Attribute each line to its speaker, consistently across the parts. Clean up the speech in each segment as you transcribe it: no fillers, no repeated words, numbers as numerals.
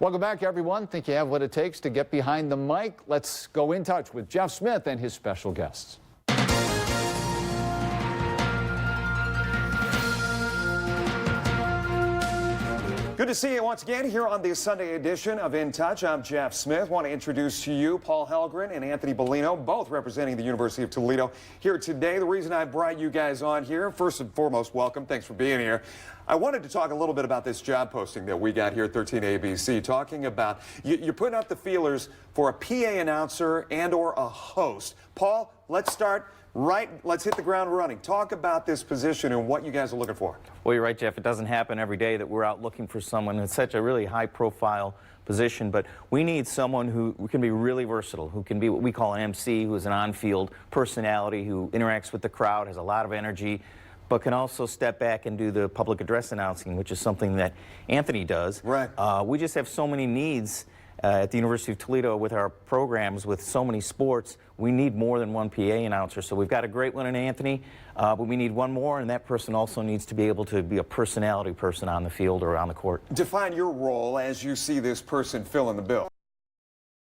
Speaker 1: Welcome back, everyone. Think you have what it takes to get behind the mic? Let's go in touch with Jeff Smith and his special guests.
Speaker 2: Good to see you once again here on the Sunday edition of In Touch. I'm Jeff Smith. Want to introduce to you Paul Helgren and Anthony Bellino, both representing the University of Toledo here today. The reason I brought you guys on here, first and foremost, welcome. Thanks for being here. I wanted to talk a little bit about this job posting that we got here at 13ABC, talking about you're putting out the feelers for a PA announcer and or a host. Paul, let's start let's hit the ground running. Talk about this position and what you guys are looking for.
Speaker 3: Well, you're right, Jeff. It doesn't happen every day that we're out looking for someone in such a really high-profile position, but we need someone who can be really versatile, who can be what we call an MC, who is an on-field personality, who interacts with the crowd, has a lot of energy, but can also step back and do the public address announcing, which is something that Anthony does.
Speaker 2: Right.
Speaker 3: We just have so many needs at the University of Toledo with our programs, with so many sports. We need more than one PA announcer. So we've got a great one in Anthony, but we need one more, and that person also needs to be able to be a personality person on the field or on the court.
Speaker 2: Define your role as you see this person filling the bill.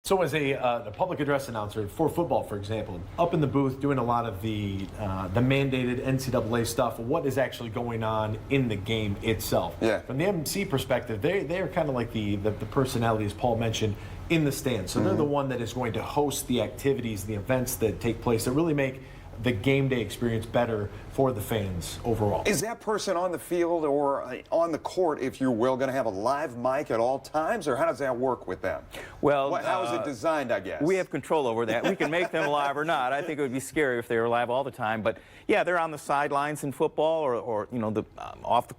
Speaker 4: So as a public address announcer for football, for example, up in the booth doing a lot of the mandated NCAA stuff, what is actually going on in the game itself.
Speaker 2: Yeah.
Speaker 4: From the MC perspective, they are kind of like the personality, as Paul mentioned, in the stands. So they're the one that is going to host the activities, the events that take place that really make the game day experience better for the fans overall.
Speaker 2: Is that person on the field or on the court, if you will, going to have a live mic at all times, or how does that work with them?
Speaker 3: Well,
Speaker 2: how is it designed, I guess?
Speaker 3: We have control over that. We can make them live or not. I think it would be scary if they were live all the time. But yeah, they're on the sidelines in football, or you know,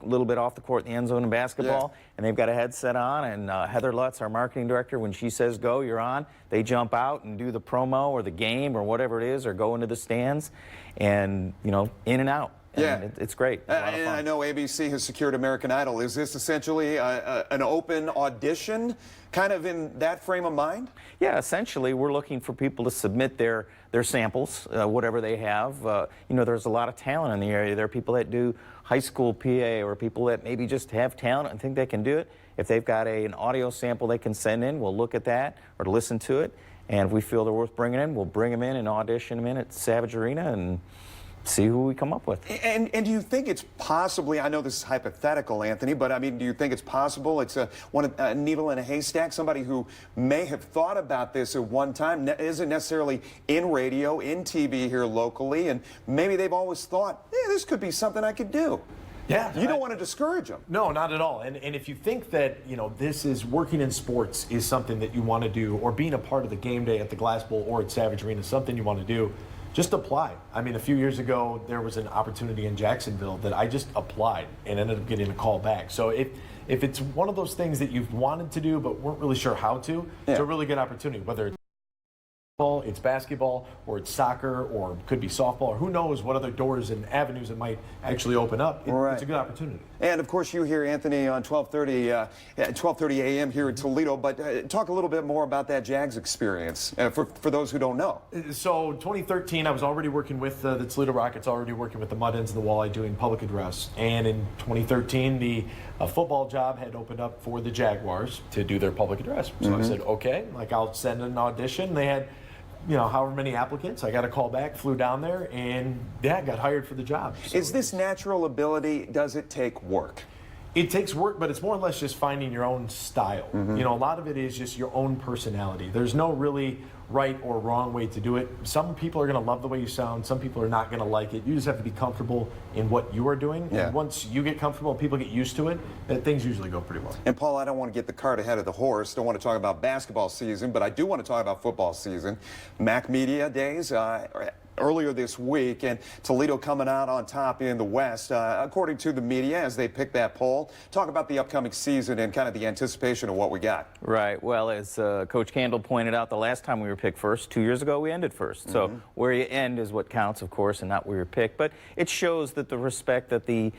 Speaker 3: little bit off the court in the end zone in basketball, and they've got a headset on. And Heather Lutz, our marketing director, when she says go, you're on. They jump out and do the promo or the game or whatever it is, or go into the stands, and you know, in and out. And it's great. It's a lot of fun.
Speaker 2: I know ABC has secured American Idol. Is this essentially an open audition, kind of in that frame of mind?
Speaker 3: Yeah, essentially, we're looking for people to submit their samples, whatever they have. You know, there's a lot of talent in the area. There are people that do high school PA, or people that maybe just have talent and think they can do it. If they've got an audio sample they can send in, we'll look at that or listen to it. And if we feel they're worth bringing in, we'll bring them in and audition them in at Savage Arena and see who we come up with.
Speaker 2: And do you think it's possibly, I know this is hypothetical, Anthony, but I mean, do you think it's possible it's a needle in a haystack, somebody who may have thought about this at one time, isn't necessarily in radio, in TV here locally, and maybe they've always thought, yeah, this could be something I could do.
Speaker 4: Yeah,
Speaker 2: you don't want to discourage them.
Speaker 4: No, not at all. And if you think that, you know, this is working in sports is something that you want to do, or being a part of the game day at the Glass Bowl or at Savage Arena is something you want to do, just apply. I mean, a few years ago, there was an opportunity in Jacksonville that I just applied and ended up getting a call back. So if it's one of those things that you've wanted to do but weren't really sure how to, it's a really good opportunity, whether it's football, it's basketball, or it's soccer, or it could be softball, or who knows what other doors and avenues it might actually open up. It's a good opportunity.
Speaker 2: And of course, you hear Anthony on 12:30 a.m. here in Toledo. But talk a little bit more about that Jags experience for those who don't know.
Speaker 4: So 2013, I was already working with the Toledo Rockets, already working with the Mud Hens and the Walleye doing public address. And in 2013, the football job had opened up for the Jaguars to do their public address. So I said, okay, like I'll send an audition. They had, you know, however many applicants. I got a call back, flew down there, and got hired for the job. So
Speaker 2: is this natural ability? Does it take work?
Speaker 4: It takes work, but it's more or less just finding your own style. You know, a lot of it is just your own personality. There's no really right or wrong way to do it. Some people are going to love the way you sound. Some people are not going to like it. You just have to be comfortable in what you are doing. And once you get comfortable and people get used to it, things usually go pretty well.
Speaker 2: And Paul, I don't want to get the cart ahead of the horse. Don't want to talk about basketball season, but I do want to talk about football season. Mac Media Days earlier this week, and Toledo coming out on top in the West, according to the media, as they pick that poll. Talk about the upcoming season and kind of the anticipation of what we got.
Speaker 3: Right. Well, as Coach Candle pointed out, the last time we were picked first, 2 years ago, we ended first. So where you end is what counts, of course, and not where you're picked. But it shows that the respect that the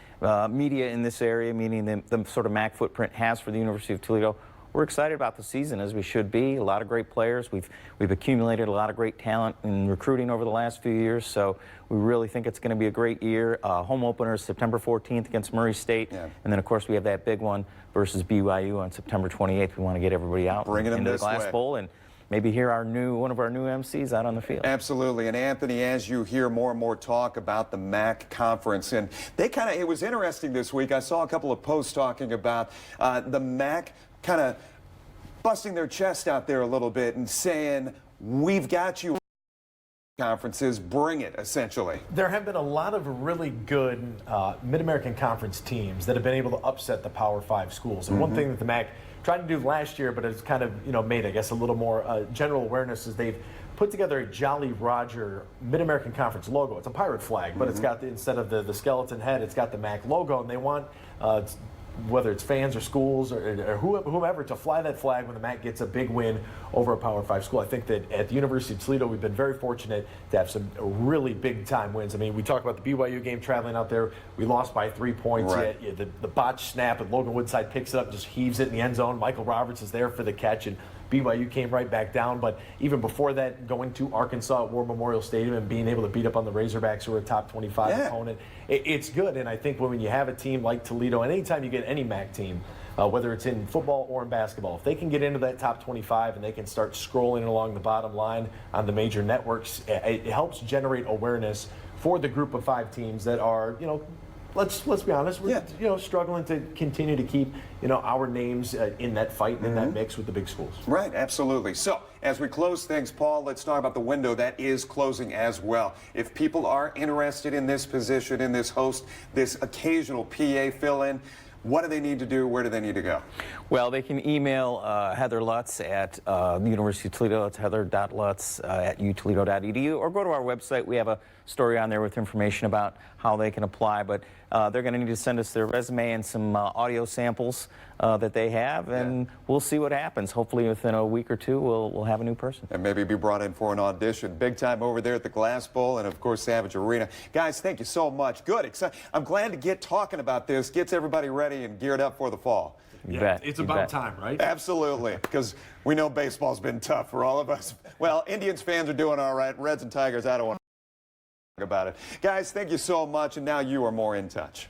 Speaker 3: media in this area, meaning the sort of MAC footprint, has for the University of Toledo. we're excited about the season, as we should be. A lot of great players. We've accumulated a lot of great talent in recruiting over the last few years, so we really think it's going to be a great year. Home opener is September 14th against Murray State, and then of course we have that big one versus BYU on September 28th. We want to get everybody out into the Glass Bowl and maybe hear one of our new MCs out on the field.
Speaker 2: Absolutely. And Anthony, as you hear more and more talk about the MAC conference, and it was interesting this week. I saw a couple of posts talking about the MAC kind of busting their chest out there a little bit and saying, we've got you conferences, bring it, essentially.
Speaker 4: There have been a lot of really good Mid-American Conference teams that have been able to upset the Power 5 schools. And one thing that the MAC tried to do last year, but it's kind of made, I guess, a little more general awareness, is they've put together a Jolly Roger Mid-American Conference logo. It's a pirate flag, but it's got instead of the skeleton head, it's got the MAC logo, and they want whether it's fans or schools or whomever to fly that flag when the MAC gets a big win over a Power 5 school. I think that at the University of Toledo, we've been very fortunate to have some really big-time wins. I mean, we talk about the BYU game traveling out there. We lost by 3 points.
Speaker 2: Right.
Speaker 4: The botch snap, and Logan Woodside picks it up, just heaves it in the end zone. Michael Roberts is there for the catch, and BYU came right back down. But even before that, going to Arkansas at War Memorial Stadium and being able to beat up on the Razorbacks, who are a top 25 opponent, it's good. And I think when you have a team like Toledo, and anytime you get any MAC team, whether it's in football or in basketball, if they can get into that top 25 and they can start scrolling along the bottom line on the major networks, it helps generate awareness for the group of 5 teams that are, let's be honest, we're struggling to continue to keep our names in that fight and in that mix with the big schools.
Speaker 2: Right, absolutely. So as we close things, Paul, let's talk about the window that is closing as well. If people are interested in this position, in this host, this occasional PA fill-in, what do they need to do? Where do they need to go?
Speaker 3: Well, they can email Heather Lutz at the University of Toledo. It's heather.lutz at utoledo.edu, or go to our website. We have a story on there with information about how they can apply. But they're going to need to send us their resume and some audio samples that they have, and we'll see what happens. Hopefully within a week or two, we'll have a new person.
Speaker 2: And maybe be brought in for an audition. Big time over there at the Glass Bowl and, of course, Savage Arena. Guys, thank you so much. Good. I'm glad to get talking about this. Gets everybody ready and geared up for the fall.
Speaker 3: You bet.
Speaker 4: It's about time, right?
Speaker 2: Absolutely, because we know baseball's been tough for all of us. Well, Indians fans are doing all right. Reds and Tigers, I don't want to talk about it. Guys, thank you so much, and now you are more in touch.